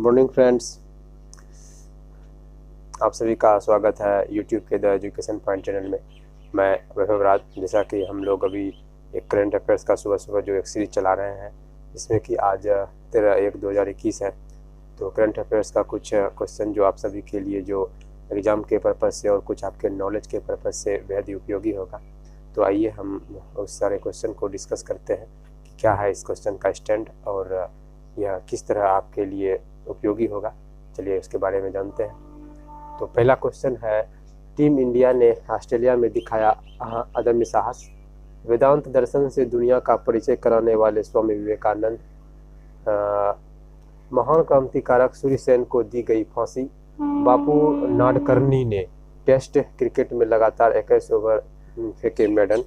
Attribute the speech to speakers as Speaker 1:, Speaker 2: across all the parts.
Speaker 1: Morning friends, आप सभी का स्वागत है यूट्यूब के द एजुकेशन पॉइंट चैनल में। मैं वैभव राज। जैसा कि हम लोग अभी एक करंट अफेयर्स का सुबह सुबह जो एक सीरीज चला रहे हैं, जिसमें कि आज 13/1/2021 है। तो करंट अफेयर्स का कुछ क्वेश्चन जो आप सभी के लिए जो एग्ज़ाम के पर्पज़ से और कुछ आपके नॉलेज के पर्पज़ से बेहद ही उपयोगी होगा। तो आइए हम उस सारे क्वेश्चन को डिस्कस करते हैं कि क्या है इस क्वेश्चन का स्टैंड और यह किस तरह आपके लिए उपयोगी होगा। चलिए उसके बारे में जानते हैं। तो पहला क्वेश्चन है, टीम इंडिया ने ऑस्ट्रेलिया में दिखाया अदम्य साहस। वेदांत दर्शन से दुनिया का परिचय कराने वाले स्वामी विवेकानंद। महान क्रांतिकारक सूर्यसेन को दी गई फांसी। बापू नाडकर्णी ने टेस्ट क्रिकेट में लगातार 21 ओवर फेंके मेडल।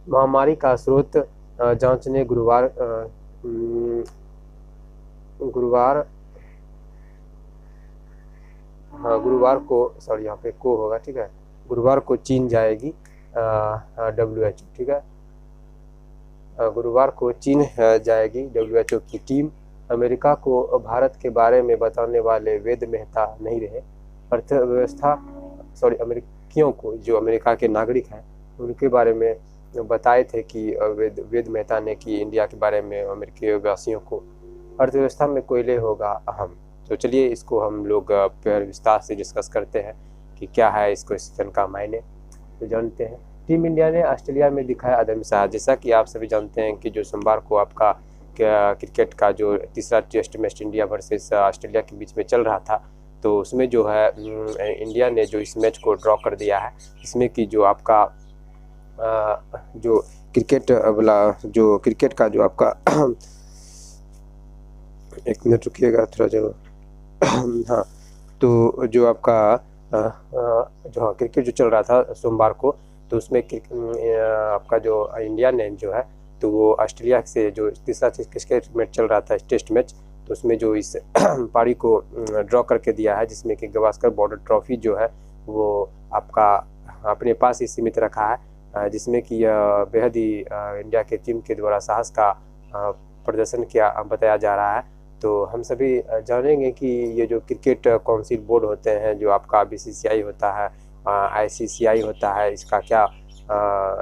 Speaker 1: महामारी का स्रोत जांचने गुरुवार को यहाँ पे को होगा, ठीक है। गुरुवार को चीन जाएगी WHO, ठीक है। गुरुवार को चीन जाएगी WHO की टीम। अमेरिका को भारत के बारे में बताने वाले वेद मेहता नहीं रहे। अर्थव्यवस्था अमेरिकियों को, जो अमेरिका के नागरिक हैं, उनके बारे में बताए थे कि वेद मेहता ने कि इंडिया के बारे में अमेरिकी वासियों को अर्थव्यवस्था में कोयले होगा अहम। तो चलिए इसको हम लोग फिर विस्तार से डिस्कस करते हैं कि क्या है इस क्वेश्चन का मायने। तो जानते हैं, टीम इंडिया ने ऑस्ट्रेलिया में दिखाया अदम्य साहस। जैसा कि आप सभी जानते हैं कि जो सोमवार को आपका क्रिकेट का जो तीसरा test match India versus Australia के बीच में चल रहा था, तो उसमें जो है इंडिया ने जो इस मैच को ड्रॉ कर दिया है। इसमें कि जो आपका जो क्रिकेट का जो आपका एक मिनट रुकिएगा थोड़ा जो हाँ, तो जो आपका क्रिकेट जो चल रहा था सोमवार को, तो उसमें आपका जो इंडिया ने जो है, तो वो ऑस्ट्रेलिया से जो तीसरा क्रिकेट मैच चल रहा था, टेस्ट मैच, तो उसमें जो इस पारी को ड्रॉ करके दिया है, जिसमें कि गावस्कर बॉर्डर ट्रॉफी जो है वो आपका अपने पास ही सीमित रखा है, जिसमें कि यह बेहद ही इंडिया के टीम के द्वारा साहस का प्रदर्शन किया बताया जा रहा है। तो हम सभी जानेंगे कि ये जो क्रिकेट काउंसिल बोर्ड होते हैं, जो आपका BCCI होता है, ICCI होता है, इसका क्या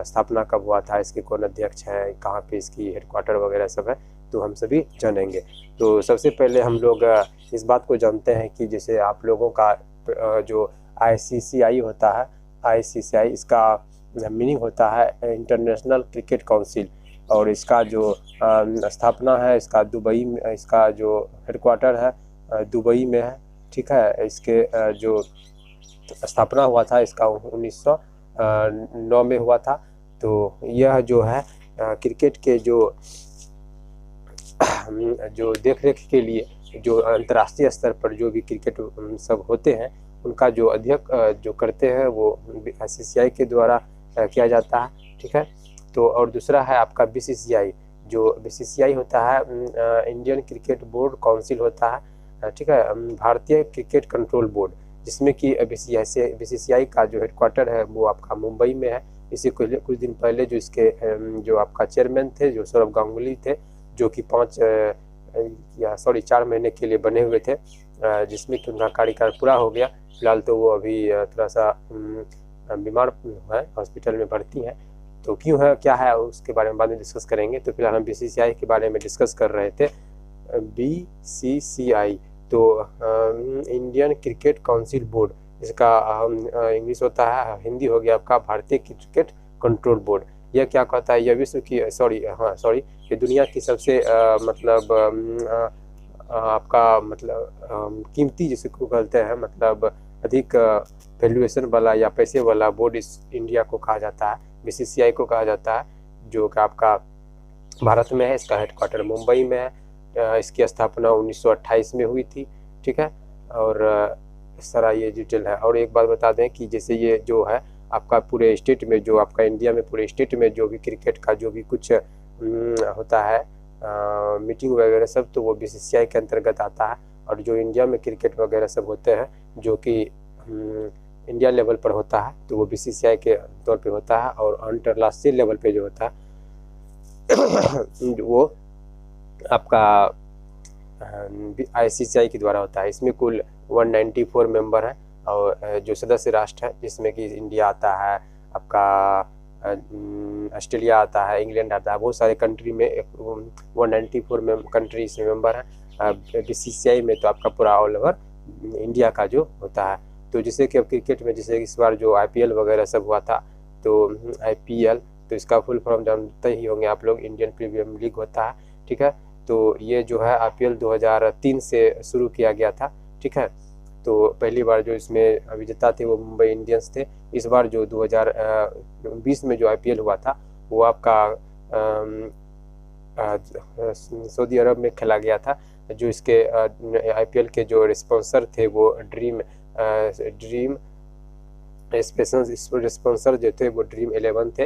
Speaker 1: स्थापना कब हुआ था, इसके कौन अध्यक्ष हैं, कहाँ पे इसकी हेडक्वार्टर वगैरह सब है, तो हम सभी जानेंगे। तो सबसे पहले हम लोग इस बात को जानते हैं कि जैसे आप लोगों का जो ICCI होता है, ICCI इसका मीनिंग होता है इंटरनेशनल क्रिकेट काउंसिल, और इसका जो स्थापना है इसका दुबई में, इसका जो हेडक्वार्टर है दुबई में है, ठीक है। इसके जो स्थापना हुआ था इसका 1909 में हुआ था। तो यह जो है क्रिकेट के जो देखरेख के लिए जो अंतर्राष्ट्रीय स्तर पर जो भी क्रिकेट सब होते हैं, उनका जो अध्यक्ष जो करते हैं वो ICCI के द्वारा किया जाता है, ठीक है। तो और दूसरा है आपका BCCI। जो BCCI होता है इंडियन क्रिकेट बोर्ड काउंसिल होता है, ठीक है, भारतीय क्रिकेट कंट्रोल बोर्ड, जिसमें कि BCCI का जो हेडक्वार्टर है वो आपका मुंबई में है। इसी कुछ दिन पहले जो इसके जो आपका चेयरमैन थे, जो सौरभ गांगुली थे, जो कि 4 महीने के लिए बने हुए थे, जिसमें कि उनका कार्यकाल पूरा हो गया। फिलहाल तो वो अभी थोड़ा सा बीमार है, हॉस्पिटल में भर्ती है। तो क्यों है, क्या है, उसके बारे में बाद में डिस्कस करेंगे। तो फिलहाल हम BCCI के बारे में डिस्कस कर रहे थे। BCCI तो इंडियन क्रिकेट काउंसिल बोर्ड, इसका इंग्लिश होता है, हिंदी हो गया आपका भारतीय क्रिकेट कंट्रोल बोर्ड। यह क्या कहता है, यह विश्व की ये दुनिया की सबसे आपका कीमती जिसको कहते हैं, मतलब अधिक वैल्यूएशन वाला या पैसे वाला बोर्ड इस इंडिया को कहा जाता है, BCCI को कहा जाता है, जो कि आपका भारत में है। इसका हेडक्वार्टर मुंबई में है। इसकी स्थापना 1928 में हुई थी, ठीक है। और इस तरह ये डिटेल है। और एक बात बता दें कि जैसे ये जो है आपका पूरे स्टेट में, जो आपका इंडिया में पूरे स्टेट में जो भी क्रिकेट का जो भी कुछ होता है मीटिंग वगैरह सब, तो वो BCCI के अंतर्गत आता है। और जो इंडिया में क्रिकेट वगैरह सब होते हैं जो कि इंडिया लेवल पर होता है, तो वो BCCI के तौर पे होता है। और अंतर्राष्ट्रीय लेवल पे जो होता है वो आपका ICCI के द्वारा होता है। इसमें कुल 194 मेंबर हैं और जो सदस्य राष्ट्र हैं, जिसमें कि इंडिया आता है, आपका ऑस्ट्रेलिया आता है, इंग्लैंड आता है, बहुत सारे कंट्री में 194 कंट्री इसमें मेंबर हैं। BCCI में तो आपका पूरा ऑल ओवर इंडिया का जो होता है। तो जैसे कि अब क्रिकेट में जैसे इस बार जो IPL वगैरह सब हुआ था, तो IPL तो इसका फुल फॉर्म जानते ही होंगे आप लोग, इंडियन प्रीमियर लीग होता है, ठीक है। तो ये जो है IPL 2003 से शुरू किया गया था, ठीक है। तो पहली बार जो इसमें विजेता थे वो मुंबई इंडियंस थे। इस बार जो 2020 में जो IPL हुआ था वो आपका सऊदी अरब में खेला गया था। जो इसके IPL के जो स्पॉन्सर थे वो ड्रीम स्पॉन्सर जो थे वो ड्रीम 11 थे।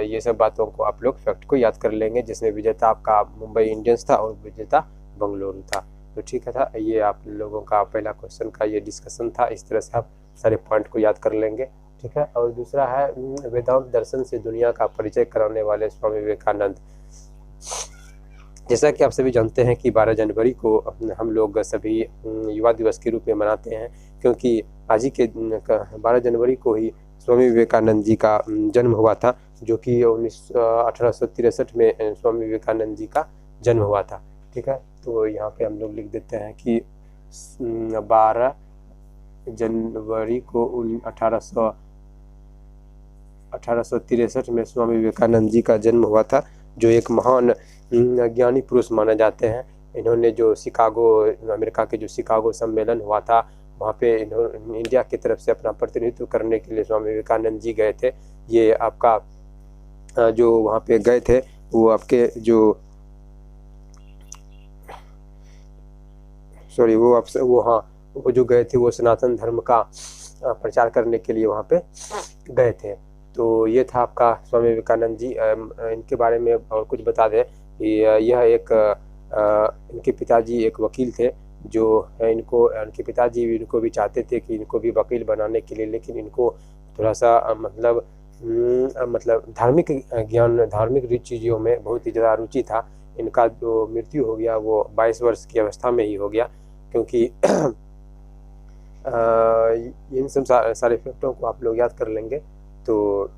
Speaker 1: ये सब बातों को आप लोग फैक्ट को याद कर लेंगे, जिसमें विजेता आपका मुंबई इंडियंस था और विजेता बेंगलुरु था। तो ठीक है था, ये आप लोगों का पहला क्वेश्चन का ये डिस्कशन था। इस तरह से आप सारे पॉइंट को याद कर लेंगे, ठीक है। और दूसरा है वेदांत दर्शन से दुनिया का परिचय कराने वाले स्वामी विवेकानंद। जैसा कि आप सभी जानते हैं कि 12 जनवरी को हम लोग सभी युवा दिवस के रूप में मनाते हैं, क्योंकि आज ही के 12 जनवरी को ही स्वामी विवेकानंद जी का जन्म हुआ था, जो कि 1863 में स्वामी विवेकानंद जी का जन्म हुआ था, ठीक है। तो यहाँ पे हम लोग लिख देते हैं कि 12 जनवरी को 1863 में स्वामी विवेकानंद जी का जन्म हुआ था, जो एक महान ज्ञानी पुरुष माने जाते हैं। इन्होंने जो अमेरिका के जो शिकागो सम्मेलन हुआ था, वहाँ पे इन्होंने इंडिया की तरफ से अपना प्रतिनिधित्व करने के लिए स्वामी विवेकानंद जी गए थे। ये आपका जो वहाँ पे गए थे वो आपके जो वो जो गए थे वो सनातन धर्म का प्रचार करने के लिए वहाँ पे गए थे। तो ये था आपका स्वामी विवेकानंद जी। इनके बारे में और कुछ बता दें कि यह एक इनके पिताजी एक वकील थे, जो इनके पिताजी इनको भी चाहते थे कि इनको भी वकील बनाने के लिए, लेकिन इनको थोड़ा सा मतलब धार्मिक ज्ञान, धार्मिक चीज़ों में बहुत ही ज़्यादा रुचि था। इनका जो मृत्यु हो गया वो 22 वर्ष की अवस्था में ही हो गया, क्योंकि इन सब सारे फैक्टरों को आप लोग याद कर लेंगे। तो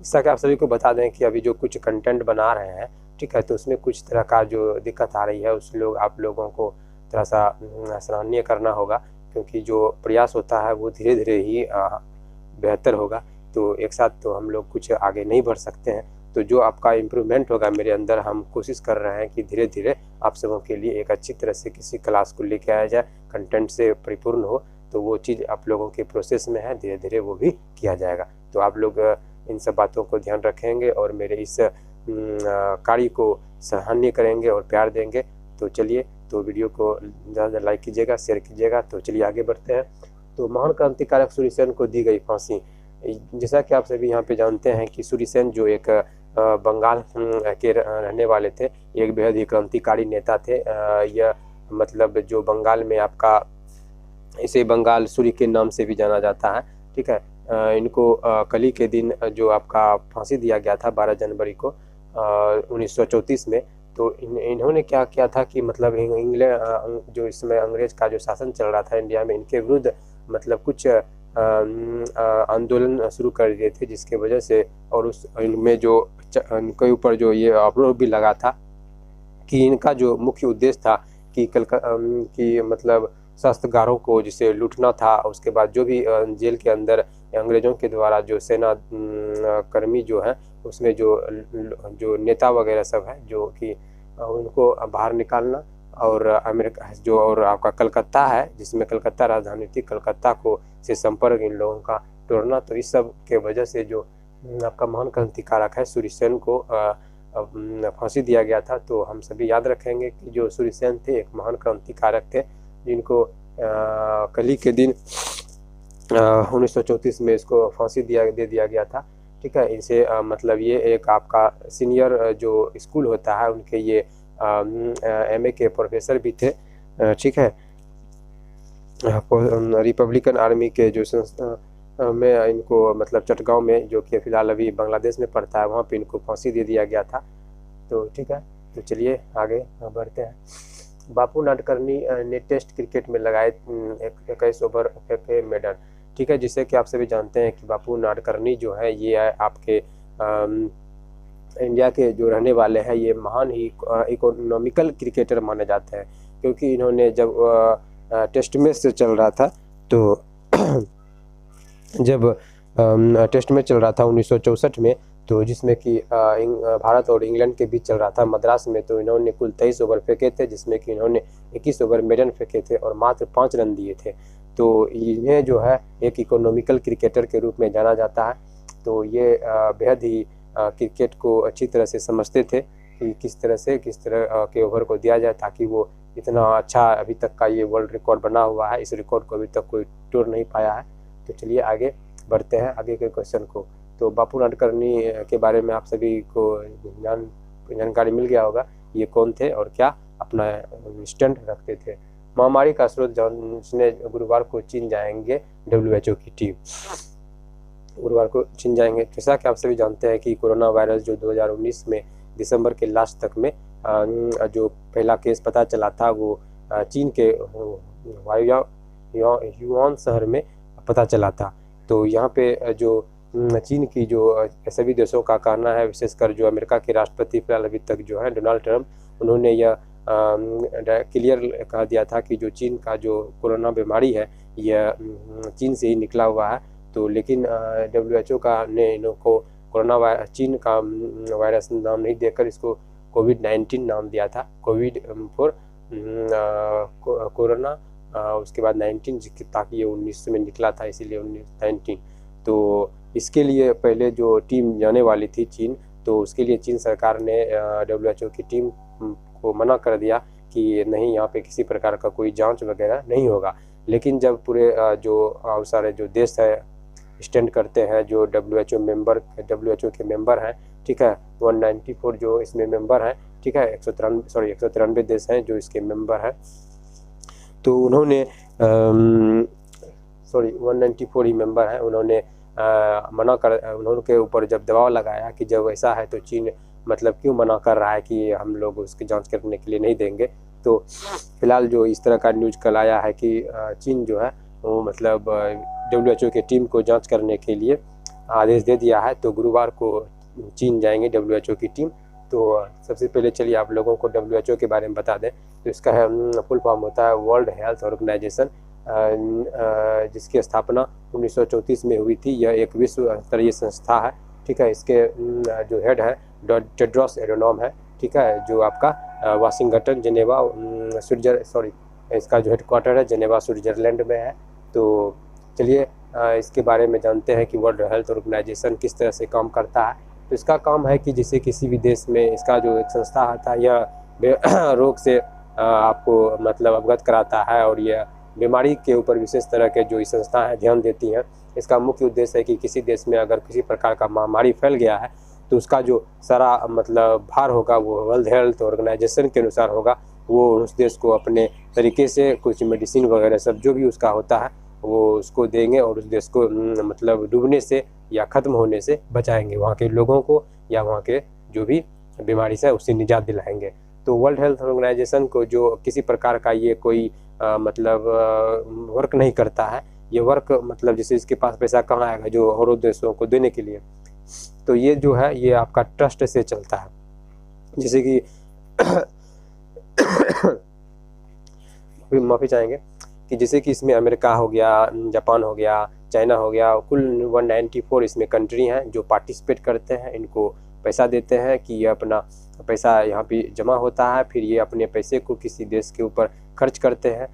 Speaker 1: इसका कि आप सभी को बता दें कि अभी जो कुछ कंटेंट बना रहे हैं, ठीक है, तो उसमें कुछ तरह का जो दिक्कत आ रही है आप लोगों को थोड़ा सा सराहनीय करना होगा, क्योंकि जो प्रयास होता है वो धीरे धीरे ही बेहतर होगा। तो एक साथ तो हम लोग कुछ आगे नहीं बढ़ सकते हैं। तो जो आपका इम्प्रूवमेंट होगा मेरे अंदर, हम कोशिश कर रहे हैं कि धीरे धीरे आप सबों के लिए एक अच्छी तरह से किसी क्लास को लेके आया जाए, कंटेंट से परिपूर्ण हो। तो वो चीज़ आप लोगों के प्रोसेस में है, धीरे धीरे वो भी किया जाएगा। तो आप लोग इन सब बातों को ध्यान रखेंगे और मेरे इस कार्य को सराहनीय करेंगे और प्यार देंगे। तो चलिए, तो वीडियो को ज़्यादा लाइक कीजिएगा, शेयर कीजिएगा। तो चलिए आगे बढ़ते हैं। तो महान क्रांतिकारक सूर्यसेन को दी गई फांसी। जैसा कि आप सभी यहाँ पे जानते हैं कि सूर्यसेन जो एक बंगाल के रहने वाले थे, एक बेहद ही क्रांतिकारी नेता थे। यह मतलब जो बंगाल में आपका, इसे बंगाल सूर्य के नाम से भी जाना जाता है, ठीक है। इनको कल ही के दिन जो आपका फांसी दिया गया था 12 जनवरी को 1934 में। तो इन्होंने क्या किया था कि मतलब इंग्लैंड जो इस समय अंग्रेज का जो शासन चल रहा था इंडिया में, इनके विरुद्ध मतलब कुछ आंदोलन शुरू कर दिए थे, जिसके वजह से और इनमें जो इनके ऊपर जो ये आरोप भी लगा था कि इनका जो मुख्य उद्देश्य था कि मतलब शस्त्रगारों को जिसे लूटना था। उसके बाद जो भी जेल के अंदर अंग्रेजों के द्वारा जो सेना कर्मी जो हैं, उसमें जो नेता वगैरह सब है, जो कि उनको बाहर निकालना। और अमेरिका जो और आपका कलकत्ता है, जिसमें कलकत्ता राजधानी थी, कलकत्ता को से संपर्क इन लोगों का तोड़ना। तो इस सब के वजह से जो आपका महान क्रांतिकारक है सूर्यसेन को फांसी दिया गया था। तो हम सभी याद रखेंगे कि जो सूर्यसेन थे एक महान क्रांतिकारक थे, जिनको कल ही के दिन 1934 में इसको फांसी दे दिया गया था, ठीक है। इनसे मतलब ये एक आपका सीनियर जो स्कूल होता है उनके ये MA के प्रोफेसर भी थे, ठीक है। रिपब्लिकन आर्मी के जो संस्था में इनको मतलब चटगांव में, जो कि फिलहाल अभी बांग्लादेश में पड़ता है, वहाँ पे इनको फांसी दे दिया गया था। तो ठीक है, तो चलिए आगे बढ़ते हैं। बापू नाडकर्णी ने टेस्ट क्रिकेट में लगाए 21 ओवर फेंके मेडन। ठीक है, जिससे कि आप सभी जानते हैं कि बापू नाडकर्णी जो है ये आपके इंडिया के जो रहने वाले हैं, ये महान ही इकोनॉमिकल क्रिकेटर माने जाते हैं, क्योंकि इन्होंने जब टेस्ट मैच से चल रहा था तो जब टेस्ट मैच चल रहा था 1964 में, तो जिसमें कि भारत और इंग्लैंड के बीच चल रहा था मद्रास में, तो इन्होंने कुल 23 ओवर फेंके थे, जिसमें कि इन्होंने 21 ओवर मेडन फेंके थे और मात्र 5 रन दिए थे। तो इन्हें जो है एक इकोनॉमिकल क्रिकेटर के रूप में जाना जाता है। तो ये बेहद ही क्रिकेट को अच्छी तरह से समझते थे कि किस तरह के ओवर को दिया जाए ताकि वो इतना अच्छा अभी तक का ये वर्ल्ड रिकॉर्ड बना हुआ है, इस रिकॉर्ड को अभी तक कोई तोड़ नहीं पाया है। तो चलिए आगे बढ़ते हैं आगे के क्वेश्चन को। तो बापू नाडकर्णी के बारे में आप सभी को जानकारी मिल गया होगा, ये कौन थे और क्या अपना स्टैंड रखते थे। महामारी का स्रोत जानने गुरुवार को चीन जाएंगे WHO की टीम, गुरुवार को चीन जाएंगे। जैसा कि आप सभी जानते हैं कि कोरोना वायरस जो 2019 में दिसंबर के लास्ट तक में जो पहला केस पता चला था वो चीन के युआन शहर में पता चला था। तो यहाँ पे जो चीन की जो सभी देशों का कहना है, विशेषकर जो अमेरिका के राष्ट्रपति फिलहाल अभी तक जो है डोनाल्ड ट्रंप, उन्होंने यह क्लियर कह दिया था कि जो चीन का जो कोरोना बीमारी है यह चीन से ही निकला हुआ है। तो लेकिन WHO का ने इनको कोरोना चीन का वायरस नाम नहीं देकर इसको COVID-19 नाम दिया था। कोविड फॉर कोरोना, उसके बाद 19, ताकि ये 19 में निकला था, इसीलिए 19 तो इसके लिए पहले जो टीम जाने वाली थी चीन, तो उसके लिए चीन सरकार ने WHO की टीम को मना कर दिया कि नहीं, यहाँ पे किसी प्रकार का कोई जांच वगैरह नहीं होगा। लेकिन जब पूरे जो सारे जो देश है स्टैंड करते हैं, जो WHO के मेंबर हैं, ठीक है, 194 जो इसमें मेंबर हैं, ठीक है, 193 देश हैं जो इसके मेंबर हैं। तो उन्होंने 194 ही मेंबर हैं, उन्होंने उनके ऊपर जब दबाव लगाया कि जब ऐसा है तो चीन मतलब क्यों मना कर रहा है कि हम लोग उसकी जांच करने के लिए नहीं देंगे। तो फिलहाल जो इस तरह का न्यूज़ कल आया है कि चीन जो है वो मतलब WHO की टीम को जांच करने के लिए आदेश दे दिया है। तो गुरुवार को चीन जाएंगे WHO की टीम। तो सबसे पहले चलिए आप लोगों को WHO के बारे में बता दें। तो इसका फुल फॉर्म होता है वर्ल्ड हेल्थ ऑर्गेनाइजेशन, जिसकी स्थापना 1934 में हुई थी। यह एक विश्व स्तरीय संस्था है, ठीक है। इसके जो हेड है टेड्रोस एडोनॉम है, ठीक है, जो आपका वाशिंगटन जेनेवा इसका जो हेडक्वार्टर है जेनेवा स्विट्जरलैंड में है। तो चलिए इसके बारे में जानते हैं कि वर्ल्ड हेल्थ ऑर्गेनाइजेशन किस तरह से काम करता है। तो इसका काम है कि जैसे किसी भी देश में इसका जो एक संस्था आता है, यह रोग से आपको मतलब अवगत कराता है और यह बीमारी के ऊपर विशेष तरह के जो संस्था है ध्यान देती हैं। इसका मुख्य उद्देश्य है कि किसी देश में अगर किसी प्रकार का महामारी फैल गया है तो उसका जो सारा मतलब भार होगा वो वर्ल्ड हेल्थ ऑर्गेनाइजेशन के अनुसार होगा। वो उस देश को अपने तरीके से कुछ मेडिसिन वगैरह सब जो भी उसका होता है वो उसको देंगे और उस देश को मतलब डूबने से या ख़त्म होने से बचाएंगे, वहाँ के लोगों को या वहाँ के जो भी बीमारी से उससे निजात दिलाएंगे। तो वर्ल्ड हेल्थ ऑर्गेनाइजेशन को जो किसी प्रकार का ये कोई मतलब वर्क नहीं करता है। ये वर्क मतलब जैसे इसके पास पैसा कहाँ आएगा जो और देशों को देने के लिए, तो ये जो है ये आपका ट्रस्ट से चलता है। जैसे कि माफ़ी चाहेंगे कि जैसे कि इसमें अमेरिका हो गया, जापान हो गया, चाइना हो गया, कुल 194 इसमें कंट्री हैं जो पार्टिसिपेट करते हैं। इनको पैसा देते हैं कि ये अपना पैसा यहाँ पे जमा होता है, फिर ये अपने पैसे को किसी देश के ऊपर खर्च करते हैं,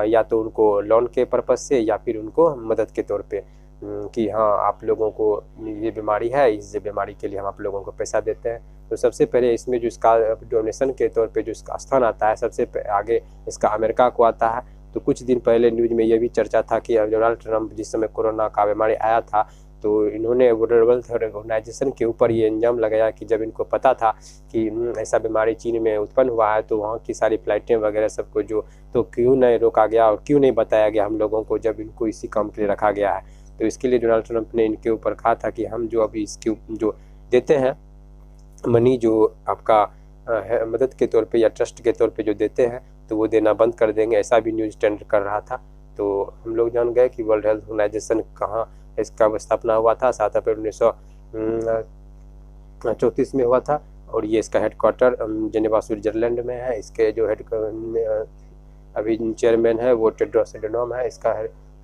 Speaker 1: या तो उनको लोन के पर्पज़ से या फिर उनको मदद के तौर पे कि हाँ आप लोगों को ये बीमारी है, इस बीमारी के लिए हम आप लोगों को पैसा देते हैं। तो सबसे पहले इसमें जो इसका डोनेशन के तौर पे जो इसका स्थान आता है सबसे आगे इसका अमेरिका को आता है। तो कुछ दिन पहले न्यूज़ में ये भी चर्चा था कि डोनाल्ड ट्रंप जिस समय कोरोना का बीमारी आया था तो इन्होंने वर्ल्ड हेल्थ ऑर्गेनाइजेशन के ऊपर ये इल्ज़ाम लगाया कि जब इनको पता था कि ऐसा बीमारी चीन में उत्पन्न हुआ है तो वहाँ की सारी फ्लाइटें वगैरह सबको जो तो क्यों नहीं रोका गया और क्यों नहीं बताया गया हम लोगों को जब इनको इसी काम के लिए रखा गया है। तो इसके लिए डोनाल्ड ट्रंप ने इनके ऊपर कहा था कि हम जो अभी इसके जो देते हैं मनी जो आपका मदद के तौर पे या ट्रस्ट के तौर पे जो देते हैं तो वो देना बंद कर देंगे, ऐसा भी न्यूज़ ट्रेंड कर रहा था। तो हम लोग जान गए कि वर्ल्ड हेल्थ ऑर्गेनाइजेशन कहाँ इसका स्थापना हुआ था, 7 अप्रैल 1934 में हुआ था, और ये इसका हेडक्वार्टर जेनेवा स्विट्जरलैंड में है। इसके जो अभी चेयरमैन है वो टेड्रोस एडनॉम है, इसका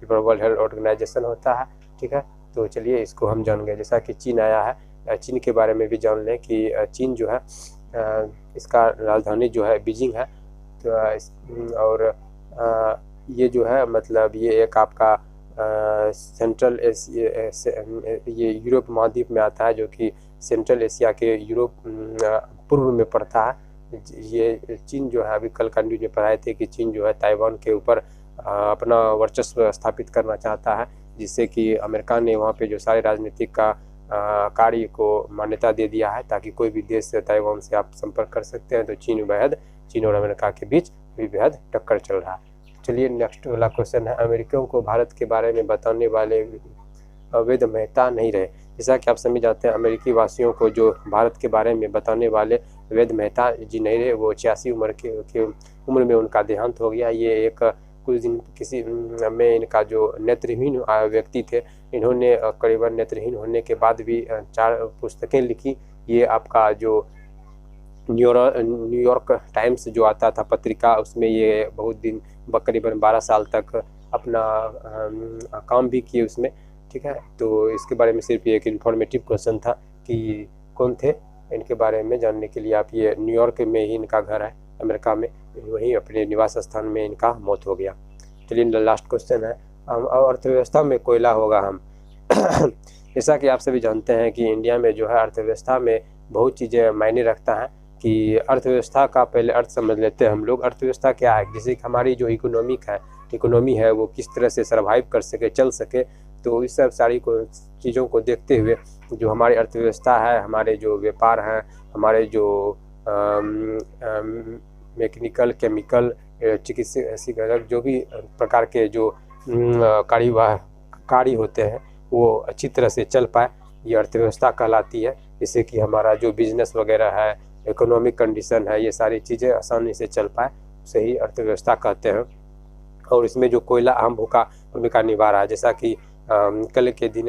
Speaker 1: वर्ल्ड हेल्थ ऑर्गेनाइजेशन होता है। ठीक है, तो चलिए इसको हम जान गए। जैसा कि चीन आया है, चीन के बारे में भी जान लें कि चीन जो है इसका राजधानी जो है बीजिंग है। तो और ये जो है मतलब ये एक आपका सेंट्रल एशिया, ये यूरोप महाद्वीप में आता है, जो कि सेंट्रल एशिया के यूरोप पूर्व में पड़ता है। ये चीन जो है, अभी कल का न्यूज में पढ़ाए थे कि चीन जो है ताइवान के ऊपर अपना वर्चस्व स्थापित करना चाहता है, जिससे कि अमेरिका ने वहाँ पे जो सारे राजनीतिक का कार्य को मान्यता दे दिया है, ताकि कोई भी देश से ताइवान से आप संपर्क कर सकते हैं। तो चीन और अमेरिका के बीच भी बेहद टक्कर चल रहा है। चलिए नेक्स्ट वाला क्वेश्चन है, अमेरिकियों को भारत के बारे में बताने वाले वेद मेहता नहीं रहे। जैसा कि आप समझ जाते हैं, अमेरिकी वासियों को जो भारत के बारे में बताने वाले वेद मेहता जी नहीं रहे। वो 86 उम्र में उनका देहांत हो गया। ये एक कुछ दिन किसी में इनका जो नेत्रहीन व्यक्ति थे, इन्होंने करीबन नेत्रहीन होने के बाद भी 4 पुस्तकें लिखी। ये आपका जो न्यूयॉर्क टाइम्स जो आता था पत्रिका, उसमें ये बहुत दिन करीबन 12 साल तक अपना काम भी किए उसमें। ठीक है, तो इसके बारे में सिर्फ ये एक इन्फॉर्मेटिव क्वेश्चन था कि कौन थे। इनके बारे में जानने के लिए आप ये न्यूयॉर्क में ही इनका घर है, अमेरिका में, वहीं अपने निवास स्थान में इनका मौत हो गया। चलिए लास्ट क्वेश्चन है, अर्थव्यवस्था में कोयला होगा हम। जैसा कि आप सभी जानते हैं कि इंडिया में जो है अर्थव्यवस्था में बहुत चीज़ें मायने रखता है। कि अर्थव्यवस्था का पहले अर्थ समझ लेते हैं हम लोग। अर्थव्यवस्था क्या है, जैसे कि हमारी जो इकोनॉमी है वो किस तरह से सर्वाइव कर सके, चल सके। तो इस सब सारी चीज़ों को देखते हुए जो हमारी अर्थव्यवस्था है, हमारे जो व्यापार हैं, हमारे जो मैकेनिकल, केमिकल, चिकित्सा, जो भी प्रकार के जो कार्य होते हैं वो अच्छी तरह से चल पाए, ये अर्थव्यवस्था कहलाती है। जैसे कि हमारा जो बिजनेस वगैरह है, इकोनॉमिक कंडीशन है, ये सारी चीज़ें आसानी से चल पाए, उसे ही अर्थव्यवस्था कहते हैं। और इसमें जो कोयला अहम भूमिका निभा रहा है। जैसा कि कल के दिन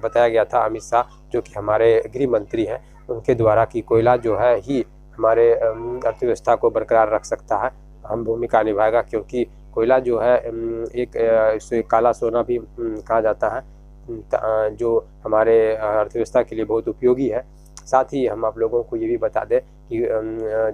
Speaker 1: बताया गया था, अमित शाह जो कि हमारे गृह मंत्री हैं, उनके द्वारा कि कोयला जो है ही हमारे अर्थव्यवस्था को बरकरार रख सकता है, अहम भूमिका निभाएगा। क्योंकि कोयला जो है इसे काला सोना भी कहा जाता है, जो हमारे अर्थव्यवस्था के लिए बहुत उपयोगी है। साथ ही हम आप लोगों को ये भी बता दें कि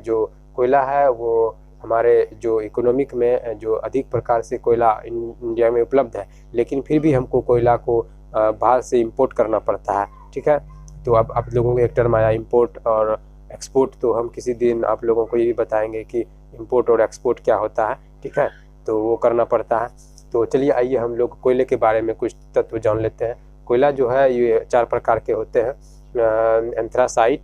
Speaker 1: जो कोयला है वो हमारे जो इकोनॉमिक में जो अधिक प्रकार से कोयला इंडिया में उपलब्ध है, लेकिन फिर भी हमको कोयला को बाहर से इंपोर्ट करना पड़ता है। ठीक है, तो अब आप लोगों को एक टर्म आया इंपोर्ट और एक्सपोर्ट, तो हम किसी दिन आप लोगों को ये भी बताएंगे कि इंपोर्ट और एक्सपोर्ट क्या होता है। ठीक है, तो वो करना पड़ता है। तो चलिए आइए हम लोग कोयले के बारे में कुछ तत्व जान लेते हैं। कोयला जो है ये 4 प्रकार के होते हैं, एंथ्रासाइट,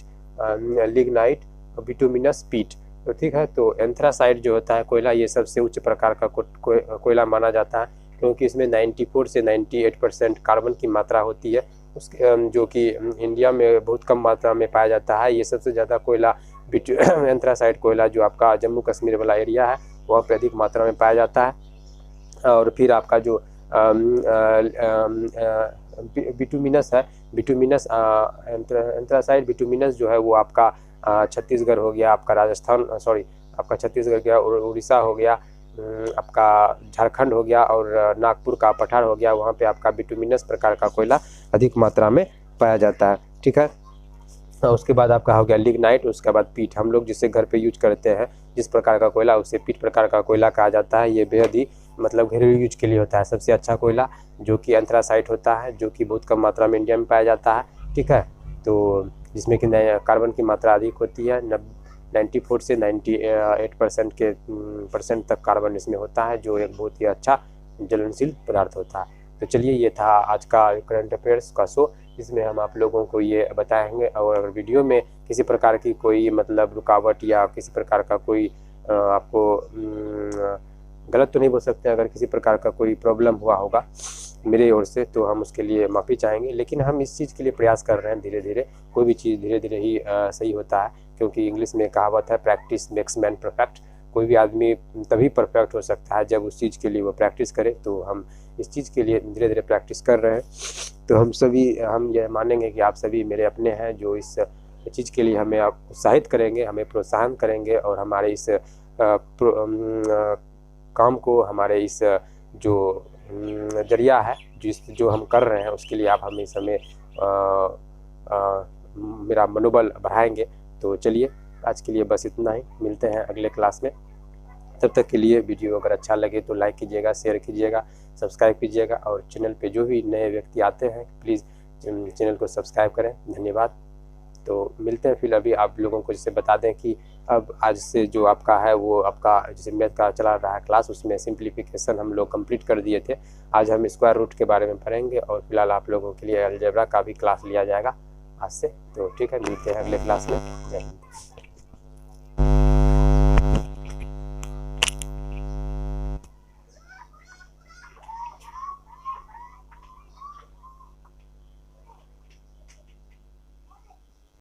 Speaker 1: लिग्नाइट, बिटुमिनस, पीट। तो ठीक है, तो एंथ्रासाइट जो होता है कोयला, ये सबसे उच्च प्रकार का कोयला माना जाता है, क्योंकि इसमें 94 से 98% कार्बन की मात्रा होती है, उसके जो कि इंडिया में बहुत कम मात्रा में पाया जाता है। ये सबसे ज़्यादा कोयला एंथ्रासाइट कोयला जो आपका जम्मू कश्मीर वाला एरिया है वहाँ पे अधिक मात्रा में पाया जाता है। और फिर आपका जो बिटुमिनस है, बिटुमिनस एंथ्रासाइट बिटुमिनस जो है वो आपका छत्तीसगढ़ हो गया, आपका राजस्थान आपका छत्तीसगढ़ गया, उड़ीसा हो गया, आपका झारखंड हो गया, और नागपुर का पठार हो गया। वहाँ पे आपका बिटुमिनस प्रकार का कोयला अधिक मात्रा में पाया जाता है। ठीक है, उसके बाद आपका हो गया लिग्नाइट, उसके बाद पीट। हम लोग जिससे घर पे यूज करते हैं जिस प्रकार का कोयला, उसे पीट प्रकार का कोयला कहा जाता है। ये बेहद ही मतलब घरेलू यूज के लिए होता है। सबसे अच्छा कोयला जो कि एंथ्रासाइट होता है, जो कि बहुत कम मात्रा में इंडिया में पाया जाता है। ठीक है, तो जिसमें कि कार्बन की मात्रा अधिक होती है, 94 से 98% तक कार्बन इसमें होता है, जो एक बहुत ही अच्छा ज्वलनशील पदार्थ होता है। तो चलिए ये था आज का करंट अफेयर्स का शो, जिसमें हम आप लोगों को ये बताएंगे। और अगर वीडियो में किसी प्रकार की कोई मतलब रुकावट या किसी प्रकार का कोई आपको गलत तो नहीं बोल सकते, अगर किसी प्रकार का कोई प्रॉब्लम हुआ होगा मेरे ओर से, तो हम उसके लिए माफ़ी चाहेंगे। लेकिन हम इस चीज़ के लिए प्रयास कर रहे हैं, धीरे धीरे कोई भी चीज़ धीरे धीरे ही सही होता है, क्योंकि इंग्लिश में कहावत है प्रैक्टिस मेक्स मैन परफेक्ट। कोई भी आदमी तभी परफेक्ट हो सकता है जब उस चीज़ के लिए वो प्रैक्टिस करे। तो हम इस चीज़ के लिए धीरे धीरे प्रैक्टिस कर रहे हैं। तो हम ये मानेंगे कि आप सभी मेरे अपने हैं जो इस चीज़ के लिए हमें आप उत्साहित करेंगे, हमें प्रोत्साहन करेंगे और हमारे इस काम को, हमारे इस जो जरिया है जो हम कर रहे हैं उसके लिए आप हमें इस समय मेरा मनोबल बढ़ाएंगे। तो चलिए आज के लिए बस इतना ही, मिलते हैं अगले क्लास में। तब तक के लिए वीडियो अगर अच्छा लगे तो लाइक कीजिएगा, शेयर कीजिएगा, सब्सक्राइब कीजिएगा और चैनल पे जो भी नए व्यक्ति आते हैं प्लीज़ चैनल को सब्सक्राइब करें। धन्यवाद। तो मिलते हैं। फिर अभी आप लोगों को जैसे बता दें कि अब आज से जो आपका है वो आपका जैसे मैथ का चला रहा है क्लास, उसमें सिंप्लीफिकेशन हम लोग कंप्लीट कर दिए थे। आज हम स्क्वायर रूट के बारे में पढ़ेंगे और फिलहाल आप लोगों के लिए अलजेब्रा का भी क्लास लिया जाएगा आज से। तो ठीक है, मिलते हैं अगले क्लास में। जय हिंद।